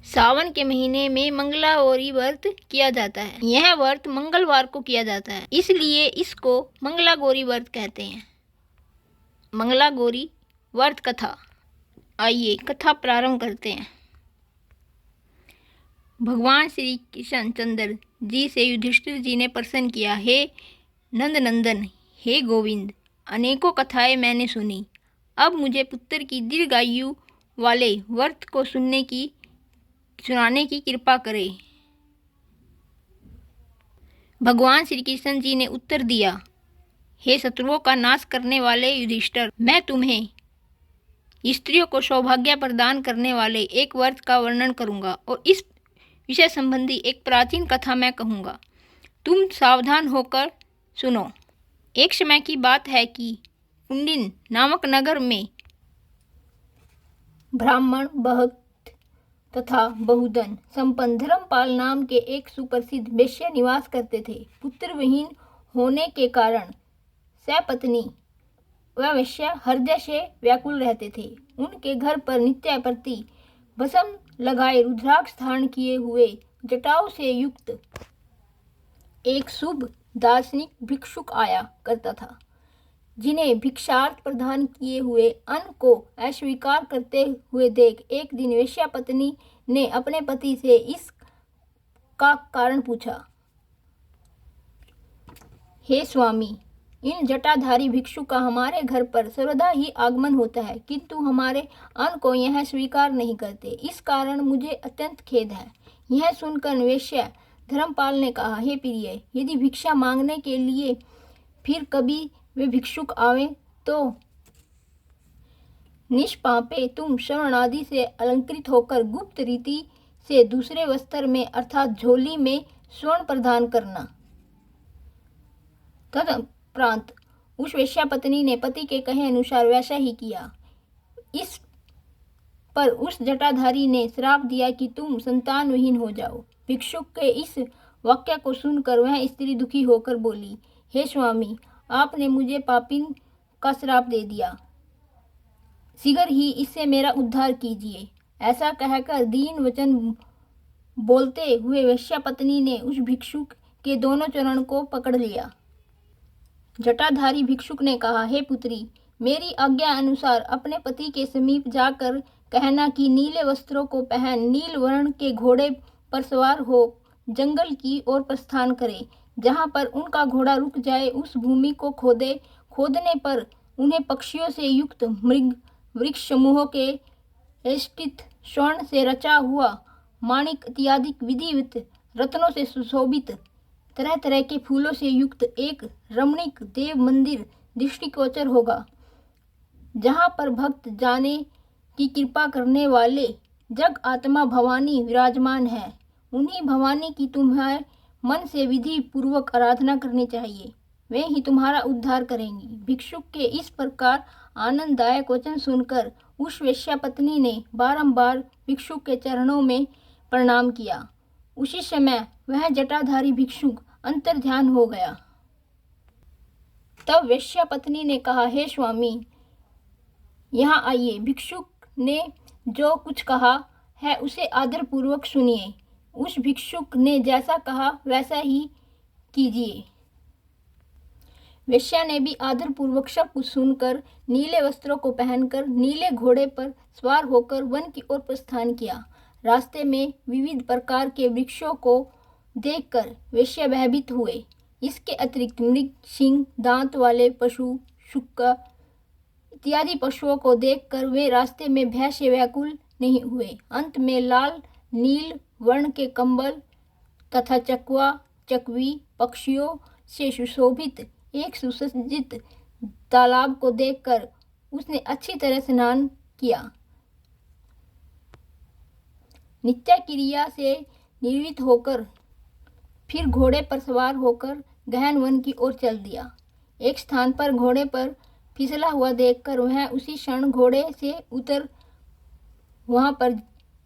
सावन के महीने में मंगलागौरी व्रत किया जाता है। यह व्रत मंगलवार को किया जाता है, इसलिए इसको मंगलागौरी व्रत कहते हैं। मंगलागौरी व्रत कथा। आइए कथा प्रारंभ करते हैं। भगवान श्री कृष्ण चंद्र जी से युधिष्ठिर जी ने प्रश्न किया, हे नंद नंदन, हे गोविंद, अनेकों कथाएं मैंने सुनी। अब मुझे पुत्र की दीर्घायु वाले व्रत को सुनाने की कृपा करें। भगवान श्री कृष्ण जी ने उत्तर दिया, हे शत्रुओं का नाश करने वाले युधिष्ठिर, मैं तुम्हें स्त्रियों को सौभाग्य प्रदान करने वाले एक व्रत का वर्णन करूंगा और इस विषय संबंधी एक प्राचीन कथा मैं कहूंगा। तुम सावधान होकर सुनो। एक समय की बात है कि पुंडिन नामक नगर में ब्राह्मण भक्त तथा बहुधन संपन्न धर्मपाल नाम के एक सुप्रसिद्ध वैश्य निवास करते थे। पुत्रविहीन होने के कारण सपत्नी वह वैश्य हृदय से व्याकुल रहते थे। उनके घर पर नित्य प्रति भस्म लगाए रुद्राक्ष धारण किए हुए जटाओं से युक्त एक शुभ दार्शनिक भिक्षुक आया करता था, जिन्हें भिक्षार्थ प्रदान किए हुए अन्न को अस्वीकार करते हुए देख एक दिन वेश्या पत्नी ने अपने पति से इस का कारण पूछा, हे स्वामी, इन जटाधारी भिक्षु का हमारे घर पर सर्वदा ही आगमन होता है, किंतु हमारे अन्न को यह स्वीकार नहीं करते। इस कारण मुझे अत्यंत खेद है। यह सुनकर वेश्या धर्मपाल ने कहा, हे प्रिय, यदि भिक्षा मांगने के लिए फिर कभी वे भिक्षुक आवे तो निष्पापे तुम स्वर्ण आदि से अलंकृत होकर गुप्त रीति से दूसरे वस्त्र में अर्थात झोली में स्वर्ण प्रदान करना। तदुपरांत उस वेश्या पत्नी ने पति के कहे अनुसार वैसा ही किया। इस पर उस जटाधारी ने श्राप दिया कि तुम संतान विहीन हो जाओ। भिक्षुक के इस वाक्य को सुनकर वह स्त्री दुखी होकर बोली, हे स्वामी, आपने मुझे पापिन का श्राप दे दिया, शीघ्र ही इससे मेरा उद्धार कीजिए। ऐसा कहकर दीन वचन बोलते हुए वेश्या पत्नी ने उस भिक्षुक के दोनों चरण को पकड़ लिया। जटाधारी भिक्षुक ने कहा, हे पुत्री, मेरी आज्ञा अनुसार अपने पति के समीप जाकर कहना कि नीले वस्त्रों को पहन नील वर्ण के घोड़े पर सवार हो जंगल की ओर प्रस्थान करे। जहाँ पर उनका घोड़ा रुक जाए उस भूमि को खोदने पर उन्हें पक्षियों से युक्त मृग वृक्ष समूहों के एष्टित स्वर्ण से रचा हुआ माणिक इत्यादि विधिवत रत्नों से सुशोभित तरह तरह के फूलों से युक्त एक रमणीक देव मंदिर दृष्टिगोचर होगा, जहाँ पर भक्त जाने की कृपा करने वाले जग आत्मा भवानी विराजमान है। उन्हीं भवानी की तुम्हें मन से विधि पूर्वक आराधना करनी चाहिए, वे ही तुम्हारा उद्धार करेंगी। भिक्षुक के इस प्रकार आनंददायक वचन सुनकर उस वेश्या पत्नी ने बारंबार भिक्षुक के चरणों में प्रणाम किया। उसी समय वह जटाधारी भिक्षुक अंतर्ध्यान हो गया। तब वेश्या पत्नी ने कहा, हे स्वामी, यहाँ आइए। भिक्षुक ने जो कुछ कहा है उसे आदर पूर्वक सुनिए। उस भिक्षुक ने जैसा कहा वैसा ही कीजिए। वेश्या ने भी आदर पूर्वक सब कुछ सुनकर नीले वस्त्रों को पहनकर नीले घोड़े पर सवार होकर वन की ओर प्रस्थान किया। रास्ते में विविध प्रकार के वृक्षों को देखकर वेश्या भयभीत हुए। इसके अतिरिक्त मृग, सिंह, दांत वाले पशु, शुक्र इत्यादि पशुओं को देखकर वे रास्ते में भय से व्याकुल नहीं हुए। अंत में लाल नील वर्ण के कंबल तथा चकवा चकवी पक्षियों से सुशोभित एक सुसज्जित तालाब को देखकर उसने अच्छी तरह स्नान किया। नित्य क्रिया से निर्वृत्त होकर फिर घोड़े पर सवार होकर गहन वन की ओर चल दिया। एक स्थान पर घोड़े पर फिसला हुआ देखकर वह उसी क्षण घोड़े से उतर वहां पर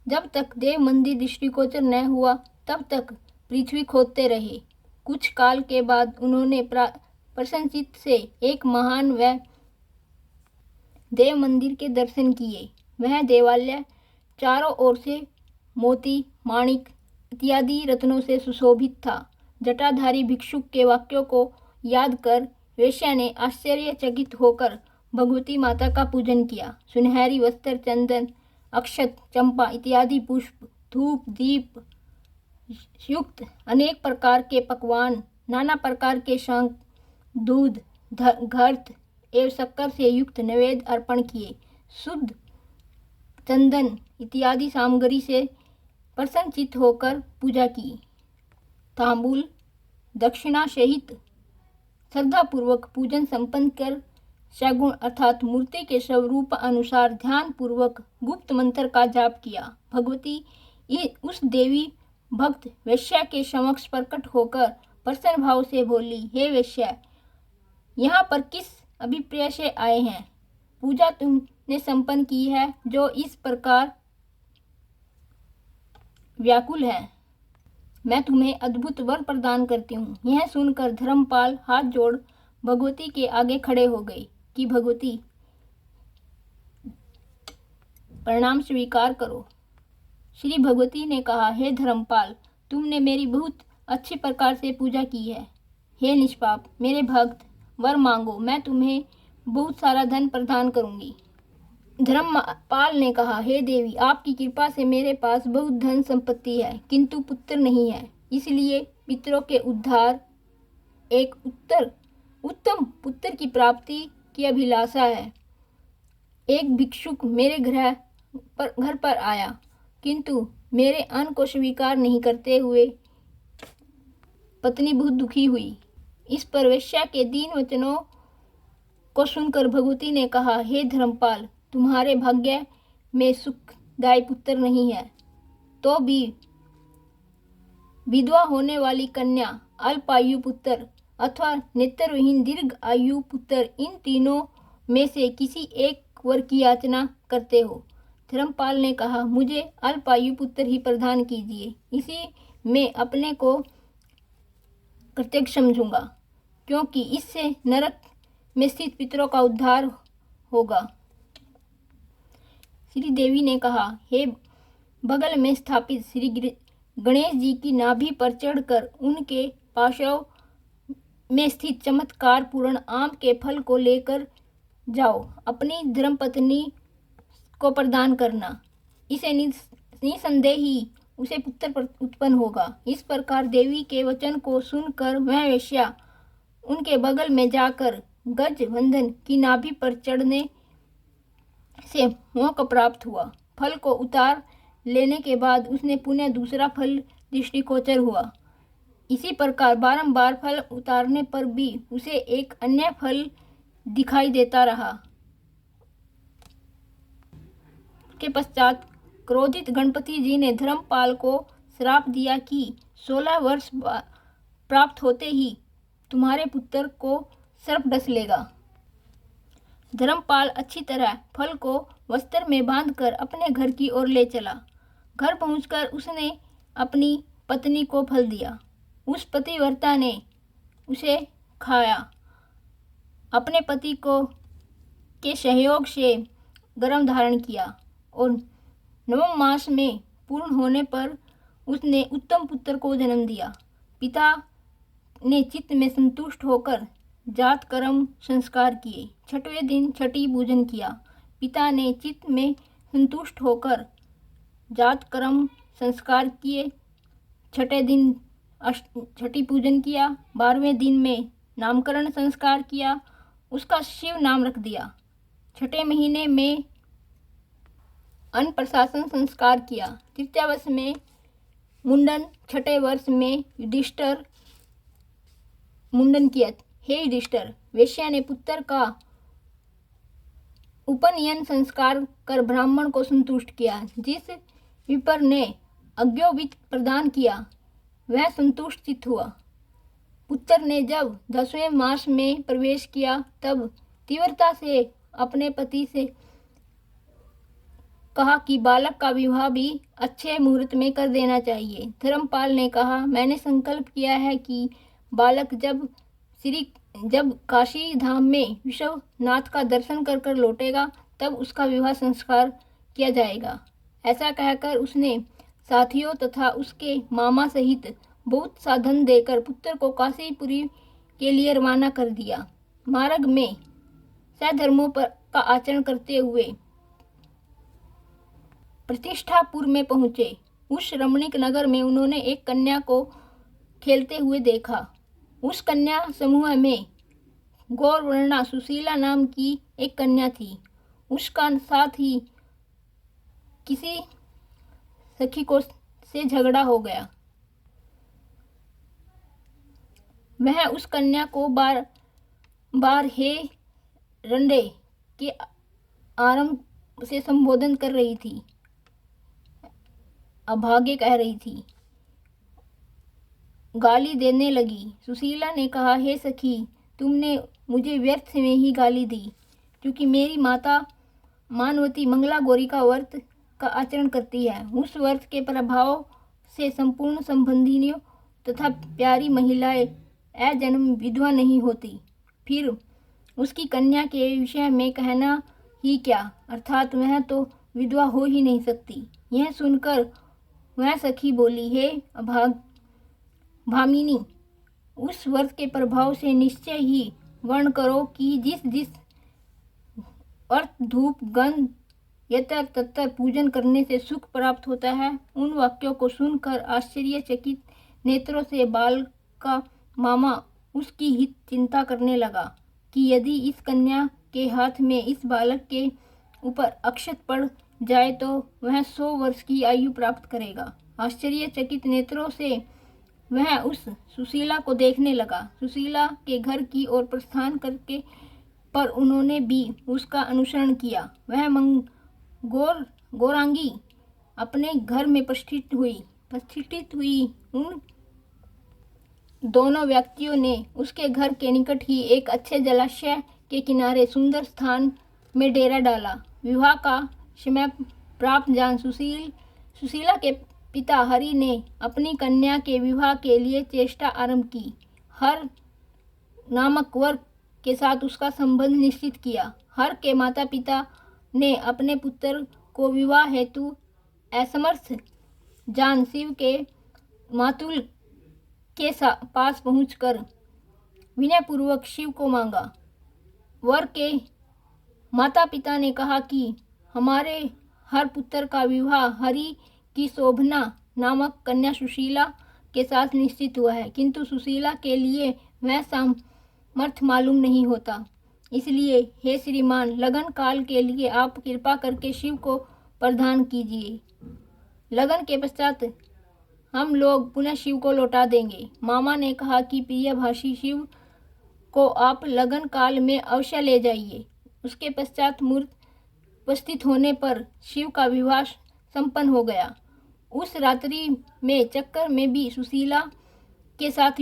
जब तक देव मंदिर दृष्टिगोचर न हुआ तब तक पृथ्वी खोदते रहे। कुछ काल के बाद उन्होंने प्रसन्नचित्त से एक महान व देव मंदिर के दर्शन किए। वह देवालय चारों ओर से मोती, माणिक इत्यादि रत्नों से सुशोभित था। जटाधारी भिक्षुक के वाक्यों को याद कर वेश्या ने आश्चर्यचकित होकर भगवती माता का पूजन किया। सुनहरी वस्त्र, चंदन, अक्षत, चंपा इत्यादि पुष्प, धूप, दीप युक्त अनेक प्रकार के पकवान, नाना प्रकार के शंख, दूध, घृत एवं शक्कर से युक्त नैवेद्य अर्पण किए। शुद्ध चंदन इत्यादि सामग्री से प्रसन्नचित्त होकर पूजा की। तांबूल, दक्षिणा सहित श्रद्धापूर्वक पूजन संपन्न कर सगुण अर्थात मूर्ति के स्वरूप अनुसार ध्यान पूर्वक गुप्त मंत्र का जाप किया। भगवती उस देवी भक्त वेश्या के समक्ष प्रकट होकर प्रसन्न भाव से बोली, हे वेश्या, यहाँ पर किस अभिप्राय से आए हैं? पूजा तुमने संपन्न की है जो इस प्रकार व्याकुल है। मैं तुम्हें अद्भुत वर प्रदान करती हूँ। यह सुनकर धर्मपाल हाथ जोड़ भगवती के आगे खड़े हो गए कि भगवती प्रणाम स्वीकार करो। श्री भगवती ने कहा, हे धर्मपाल, तुमने मेरी बहुत अच्छी प्रकार से पूजा की है। हे निष्पाप मेरे भक्त, वर मांगो, मैं तुम्हें बहुत सारा धन प्रदान करूंगी। धर्मपाल ने कहा, हे देवी, आपकी कृपा से मेरे पास बहुत धन संपत्ति है, किंतु पुत्र नहीं है। इसलिए पितरों के उद्धार एक उत्तम पुत्र की प्राप्ति की अभिलाषा है। एक भिक्षुक मेरे घर पर आया, किंतु मेरे अन्न को स्वीकार नहीं करते हुए पत्नी बहुत दुखी हुई। इस पर वेश्या के दीन वचनों को सुनकर भगवती ने कहा, हे धर्मपाल, तुम्हारे भाग्य में सुखदायी पुत्र नहीं है, तो भी विधवा होने वाली कन्या, अल्पायु पुत्र अथवा नेत्रविहीन दीर्घ आयु पुत्र, इन तीनों में से किसी एक वर की याचना करते हो। धर्मपाल ने कहा, मुझे अल्पायु पुत्र ही प्रदान कीजिए, इसी में अपने को कृतज्ञ समझूंगा, क्योंकि इससे नरक में स्थित पितरों का उद्धार होगा। श्री देवी ने कहा, हे बगल में स्थापित श्री गणेश जी की नाभि पर चढ़कर उनके पार्श्व में स्थित चमत्कार पूर्ण आम के फल को लेकर जाओ, अपनी धर्मपत्नी को प्रदान करना, इसे निसंदेह ही उसे पुत्र उत्पन्न होगा। इस प्रकार देवी के वचन को सुनकर वह वेश्या उनके बगल में जाकर गजवंदन की नाभि पर चढ़ने से मोक्ष प्राप्त हुआ। फल को उतार लेने के बाद उसने पुनः दूसरा फल दृष्टिगोचर हुआ। इसी प्रकार बारंबार फल उतारने पर भी उसे एक अन्य फल दिखाई देता रहा। के पश्चात क्रोधित गणपति जी ने धर्मपाल को श्राप दिया कि 16 वर्ष प्राप्त होते ही तुम्हारे पुत्र को सर्प डस लेगा। धर्मपाल अच्छी तरह फल को वस्त्र में बांधकर अपने घर की ओर ले चला। घर पहुंचकर उसने अपनी पत्नी को फल दिया। उस पतिव्रता ने उसे खाया। अपने पति को के सहयोग से गर्भ धारण किया और 9वें मास में पूर्ण होने पर उसने उत्तम पुत्र को जन्म दिया। पिता ने चित्त में संतुष्ट होकर जात कर्म संस्कार किए। 6वें दिन छठी पूजन किया। पिता ने चित्त में संतुष्ट होकर जात कर्म संस्कार किए। 6ठे दिन छठी पूजन किया। 12वें दिन में नामकरण संस्कार किया, उसका शिव नाम रख दिया। 6ठे महीने में अन्न प्रशासन संस्कार किया। 3 वर्ष में मुंडन, 6ठे वर्ष में युधिष्ठिर मुंडन किया। हे युधिष्ठिर, वेश्या ने पुत्र का उपनयन संस्कार कर ब्राह्मण को संतुष्ट किया। जिस विपर ने अज्ञोवित प्रदान किया वह संतुष्ट चित्त हुआ। पुत्र ने जब 10वें मास में प्रवेश किया तब तीव्रता से अपने पति से कहा कि बालक का विवाह भी अच्छे मुहूर्त में कर देना चाहिए। धर्मपाल ने कहा, मैंने संकल्प किया है कि बालक जब काशी धाम में विश्वनाथ का दर्शन कर लौटेगा तब उसका विवाह संस्कार किया जाएगा। ऐसा कहकर उसने साथियों तथा उसके मामा सहित बहुत सा धन देकर पुत्र को काशीपुरी के लिए रवाना कर दिया। मार्ग में सधर्मों पर का आचरण करते हुए प्रतिष्ठापुर में पहुंचे। उस रमणीक नगर में उन्होंने एक कन्या को खेलते हुए देखा। उस कन्या समूह में गौरवर्णा सुशीला नाम की एक कन्या थी। उसका साथ ही किसी सखी को से झगड़ा हो गया। वह उस कन्या को बार बार हे रंडे के आरंभ से संबोधन कर रही थी, अभागे कह रही थी, गाली देने लगी। सुशीला ने कहा, हे सखी, तुमने मुझे व्यर्थ में ही गाली दी, क्योंकि मेरी माता मानवती मंगला गौरी का व्रत का आचरण करती है। उस व्रत के प्रभाव से संपूर्ण संबंधियों तथा प्यारी महिलाएं अजन्म विधवा नहीं होती। फिर उसकी कन्या के विषय में कहना ही क्या, अर्थात वह तो विधवा हो ही नहीं सकती। यह सुनकर वह सखी बोली, हे भामिनी, उस व्रत के प्रभाव से निश्चय ही वर्ण करो कि जिस जिस अर्थ धूप गंध यतर ततर पूजन करने से सुख प्राप्त होता है। उन वाक्यों को सुनकर आश्चर्यचकित नेत्रों से बाल का मामा उसकी हित चिंता करने लगा कि यदि इस कन्या के हाथ में इस बालक के ऊपर अक्षत पड़ जाए तो वह 100 वर्ष की आयु प्राप्त करेगा। आश्चर्यचकित नेत्रों से वह उस सुशीला को देखने लगा। सुशीला के घर की ओर प्रस्थान करके पर उन्होंने भी उसका अनुसरण किया। वह गौरांगी अपने घर में प्रतिष्ठित हुई। उन दोनों व्यक्तियों ने उसके घर के निकट ही एक अच्छे जलाशय के किनारे सुंदर स्थान में डेरा डाला। विवाह का समय प्राप्त जान सुशीला के पिता हरि ने अपनी कन्या के विवाह के लिए चेष्टा आरंभ की। हर नामक वर के साथ उसका संबंध निश्चित किया। हर के माता पिता ने अपने पुत्र को विवाह हेतु असमर्थ जान शिव के मातुल के पास पहुंचकर विनयपूर्वक शिव को मांगा। वर के माता पिता ने कहा कि हमारे हर पुत्र का विवाह हरि की शोभना नामक कन्या सुशीला के साथ निश्चित हुआ है, किंतु सुशीला के लिए वह सामर्थ्य मालूम नहीं होता। इसलिए हे श्रीमान, लगन काल के लिए आप कृपा करके शिव को प्रदान कीजिए। लगन के पश्चात हम लोग पुनः शिव को लौटा देंगे। मामा ने कहा कि प्रियभाषी शिव को आप लगन काल में अवश्य ले जाइए। उसके पश्चात मूर्त उपस्थित होने पर शिव का विवाह संपन्न हो गया। उस रात्रि में चक्कर में भी सुशीला के साथ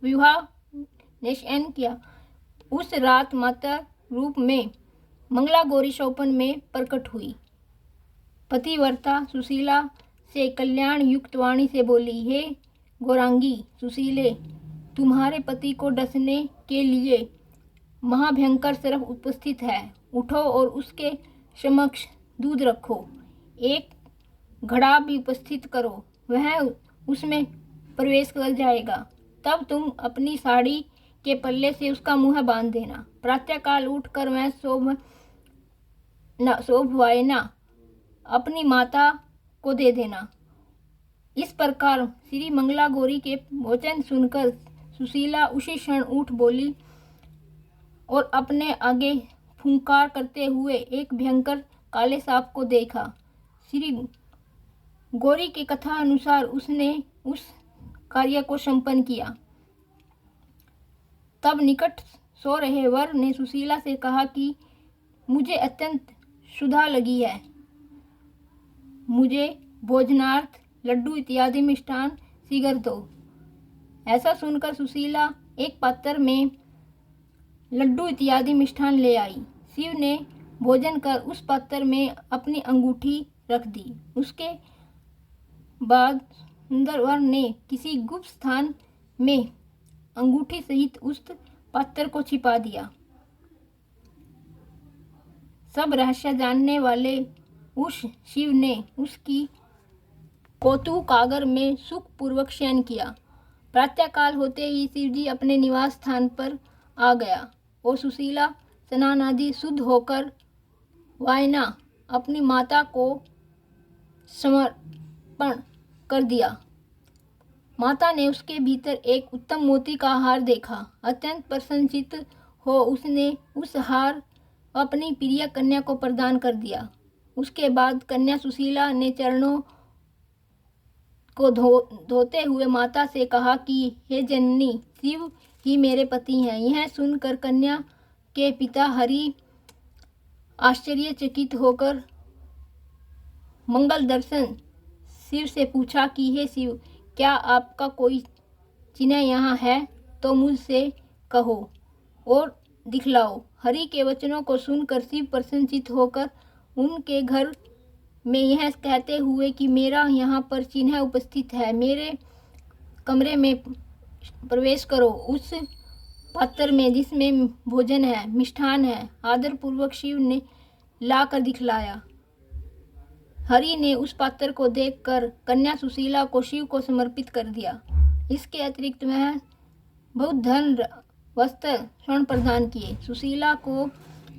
विवाह निश्चय किया। उस रात माता रूप में मंगला गौरी स्वप्न में प्रकट हुई। पतिव्रता सुशीला से कल्याण युक्त वाणी से बोली, हे गौरांगी सुशीले, तुम्हारे पति को डसने के लिए महाभयंकर सर्प उपस्थित है। उठो और उसके समक्ष दूध रखो, एक घड़ा भी उपस्थित करो, वह उसमें प्रवेश कर जाएगा। तब तुम अपनी साड़ी के पल्ले से उसका मुंह बांध देना। प्रातःकाल उठकर वह शोभवायना अपनी माता को दे देना। इस प्रकार श्री मंगला गौरी के वचन सुनकर सुशीला उसी क्षण उठ बोली और अपने आगे फुंकार करते हुए एक भयंकर काले सांप को देखा। श्री गौरी की कथा अनुसार उसने उस कार्य को संपन्न किया। तब निकट सो रहे वर ने सुशीला से कहा कि मुझे अत्यंत क्षुधा लगी है, मुझे भोजनार्थ लड्डू इत्यादि मिष्ठान शीघ्र दो। ऐसा सुनकर सुशीला एक पात्र में लड्डू इत्यादि मिष्ठान ले आई। शिव ने भोजन कर उस पात्र में अपनी अंगूठी रख दी। उसके बाद सुंदर वर ने किसी गुप्त स्थान में अंगूठी सहित उस पात्र को छिपा दिया। सब रहस्य जानने वाले उस शिव ने उसकी कौतुकागर में सुखपूर्वक शयन किया। प्रातःकाल होते ही शिवजी अपने निवास स्थान पर आ गया और सुशीला स्नान आदि शुद्ध होकर वायना अपनी माता को समर्पण कर दिया। माता ने उसके भीतर एक उत्तम मोती का हार देखा। अत्यंत प्रसन्नचित्त हो उसने उस हार अपनी प्रिय कन्या को प्रदान कर दिया। उसके बाद कन्या सुशीला ने चरणों को धोते हुए माता से कहा कि हे जननी, शिव ही मेरे पति हैं। यह सुनकर कन्या के पिता हरि आश्चर्यचकित होकर मंगल दर्शन शिव से पूछा कि हे शिव, क्या आपका कोई चिन्ह यहाँ है तो मुझसे कहो और दिखलाओ। हरि के वचनों को सुनकर शिव प्रसन्नचित्त होकर उनके घर में यह कहते हुए कि मेरा यहाँ पर चिन्ह उपस्थित है, मेरे कमरे में प्रवेश करो। उस पात्र में जिसमें भोजन है, मिष्ठान है, आदरपूर्वक शिव ने लाकर दिखलाया। हरि ने उस पात्र को देखकर कन्या सुशीला को शिव को समर्पित कर दिया। इसके अतिरिक्त वह बहुत धन, वस्त्र, स्वर्ण प्रदान किए। सुशीला को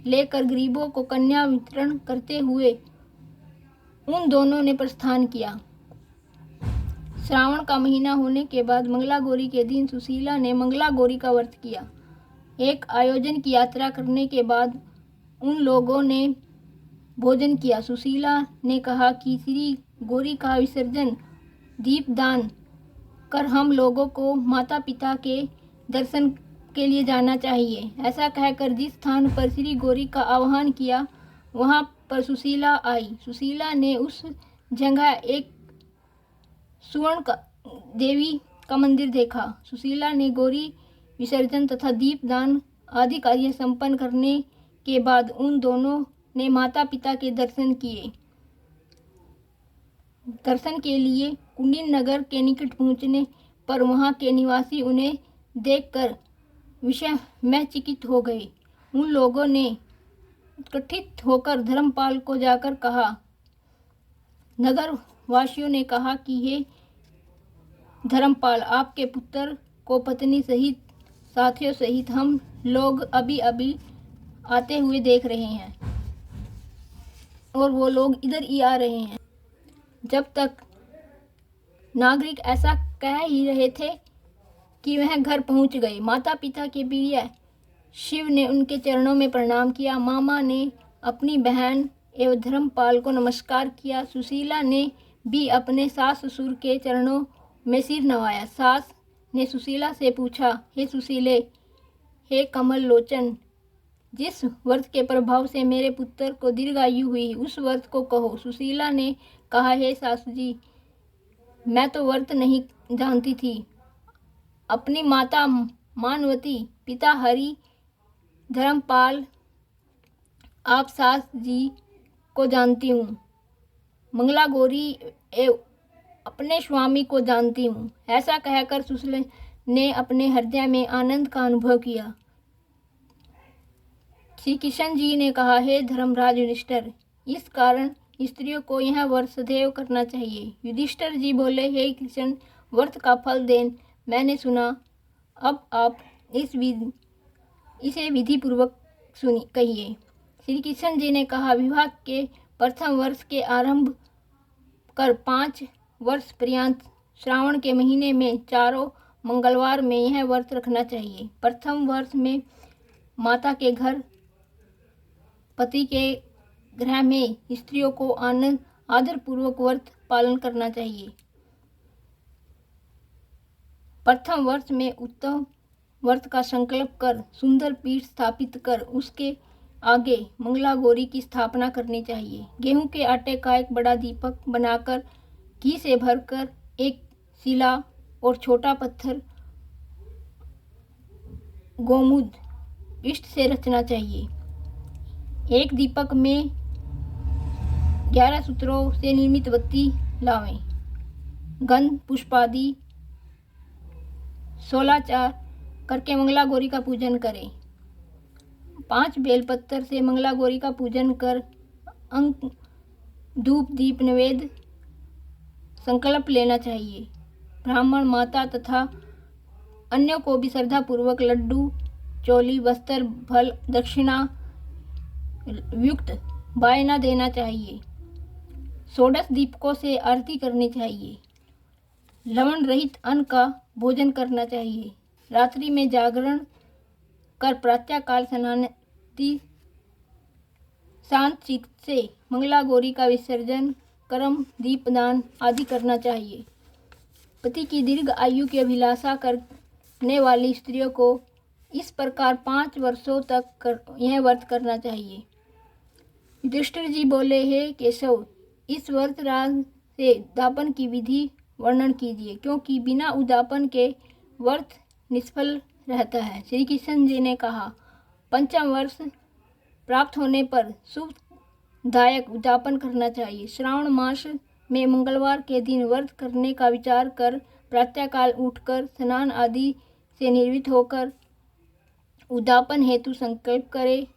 लेकर गरीबों को कन्या वितरण करते हुए उन दोनों ने प्रस्थान किया। श्रावण का महीना होने के बाद मंगला गौरी के दिन सुशीला ने मंगला गौरी का व्रत किया। एक आयोजन की यात्रा करने के बाद उन लोगों ने भोजन किया। सुशीला ने कहा कि श्री गौरी का विसर्जन दीपदान कर हम लोगों को माता पिता के दर्शन के लिए जाना चाहिए। ऐसा कहकर जिस स्थान पर श्री गौरी का आह्वान किया वहां पर सुशीला आई। सुशीला ने उस जगह एक स्वर्ण देवी का मंदिर देखा। सुशीला ने गौरी विसर्जन तथा दीपदान आदि कार्य संपन्न करने के बाद उन दोनों ने माता पिता के दर्शन किए। दर्शन के लिए कुंडिन नगर के निकट पहुंचने पर वहां के निवासी उन्हें देखकर विषय में चकित हो गए। उन लोगों ने उत्कंठित होकर धर्मपाल को जाकर कहा। नगर वासियों ने कहा कि हे धर्मपाल, आपके पुत्र को पत्नी सहित साथियों सहित हम लोग अभी अभी आते हुए देख रहे हैं और वो लोग इधर ही आ रहे हैं। जब तक नागरिक ऐसा कह ही रहे थे कि वह घर पहुंच गए। माता पिता के प्रिय शिव ने उनके चरणों में प्रणाम किया। मामा ने अपनी बहन एवं धर्मपाल को नमस्कार किया। सुशीला ने भी अपने सास ससुर के चरणों में सिर नवाया। सास ने सुशीला से पूछा, हे सुशीले, हे कमल लोचन, जिस व्रत के प्रभाव से मेरे पुत्र को दीर्घायु हुई उस व्रत को कहो। सुशीला ने कहा, हे सासू जी, मैं तो व्रत नहीं जानती थी। अपनी माता मानवती, पिता हरि, धर्मपाल, आप सास जी को जानती हूँ। मंगला गौरी एवं अपने स्वामी को जानती हूँ। ऐसा कहकर सुशीला ने अपने हृदय में आनंद का अनुभव किया। श्री कृष्ण जी ने कहा, हे धर्मराज युधिष्ठिर, इस कारण स्त्रियों को यह व्रत सदैव करना चाहिए। युधिष्ठिर जी बोले, हे कृष्ण, व्रत का फल देन मैंने सुना, अब आप इसे विधि पूर्वक कहिए। श्री कृष्ण जी ने कहा, विवाह के प्रथम वर्ष के आरंभ कर 5 वर्ष पर्यंत श्रावण के महीने में चारों मंगलवार में यह व्रत रखना चाहिए। प्रथम वर्ष में माता के घर, पति के गृह में स्त्रियों को आनंद आदरपूर्वक व्रत पालन करना चाहिए। प्रथम वर्ष में उत्तम व्रत का संकल्प कर सुंदर पीठ स्थापित कर उसके आगे मंगला गौरी की स्थापना करनी चाहिए। गेहूं के आटे का एक बड़ा दीपक बनाकर घी से भरकर एक शिला और छोटा पत्थर गोमुद इष्ट से रचना चाहिए। एक दीपक में 11 सूत्रों से निर्मित बत्ती लावें। गंध पुष्पादि 16 चार करके मंगला गौरी का पूजन करें। 5 बेलपत्तर से मंगला गौरी का पूजन कर अंक धूप दीप नैवेद्य संकल्प लेना चाहिए। ब्राह्मण, माता तथा अन्यों को भी श्रद्धापूर्वक लड्डू, चोली, वस्त्र, फल, दक्षिणा युक्त वायना देना चाहिए। षोडश दीपकों से आरती करनी चाहिए। लवण रहित अन्न का भोजन करना चाहिए। रात्रि में जागरण कर प्रातःकाल स्नानादि शांत चित्त से मंगला गौरी का विसर्जन, कर्म, दीपदान आदि करना चाहिए। पति की दीर्घ आयु की अभिलाषा करने वाली स्त्रियों को इस प्रकार 5 वर्षों तक यह व्रत करना चाहिए। युधिष्ठिर जी बोले, हे केशव, इस व्रत राज से उद्यापन की विधि वर्णन कीजिए, क्योंकि बिना उद्यापन के व्रत निष्फल रहता है। श्री कृष्ण जी ने कहा, पंचम वर्ष प्राप्त होने पर शुभदायक उद्यापन करना चाहिए। श्रावण मास में मंगलवार के दिन व्रत करने का विचार कर प्रातःकाल उठकर स्नान आदि से निर्वृत्त होकर उद्यापन हेतु संकल्प करे।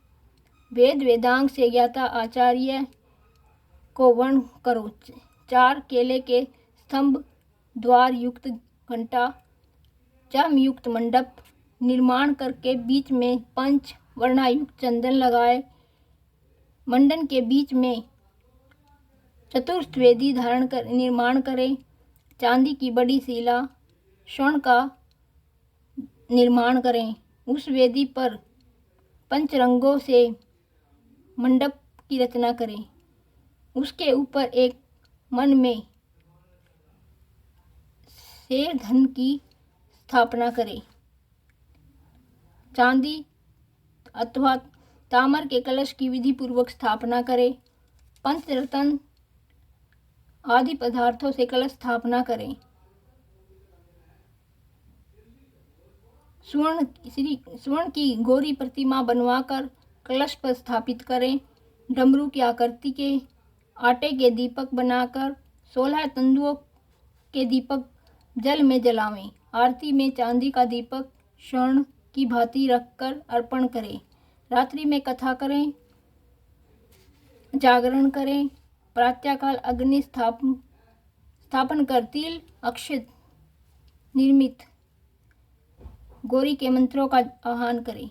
वेद वेदांग से ज्ञाता आचार्य को वर्ण करो। 4 केले के स्तंभ, द्वार युक्त घंटा, चम युक्त मंडप निर्माण करके बीच में पंच वर्णायुक्त चंदन लगाए। मंडन के बीच में चतुर्थ वेदी निर्माण करें। चांदी की बड़ी शिला, स्वर्ण का निर्माण करें। उस वेदी पर पंचरंगों से मंडप की रचना करें। उसके ऊपर एक मन में शेर धन की स्थापना करें। चांदी अथवा ताम्र के कलश की विधि पूर्वक स्थापना करें। पंचरत्न आदि पदार्थों से कलश स्थापना करें। स्वर्ण की गौरी प्रतिमा बनवाकर कलश पर स्थापित करें। डमरू की आकृति के आटे के दीपक बनाकर 16 तंदुओं के दीपक जल में जलावें। आरती में चांदी का दीपक स्वर्ण की भांति रखकर अर्पण करें। रात्रि में कथा करें, जागरण करें। प्रातःकाल अग्नि स्थापन कर तिल अक्षत निर्मित गौरी के मंत्रों का आह्वान करें।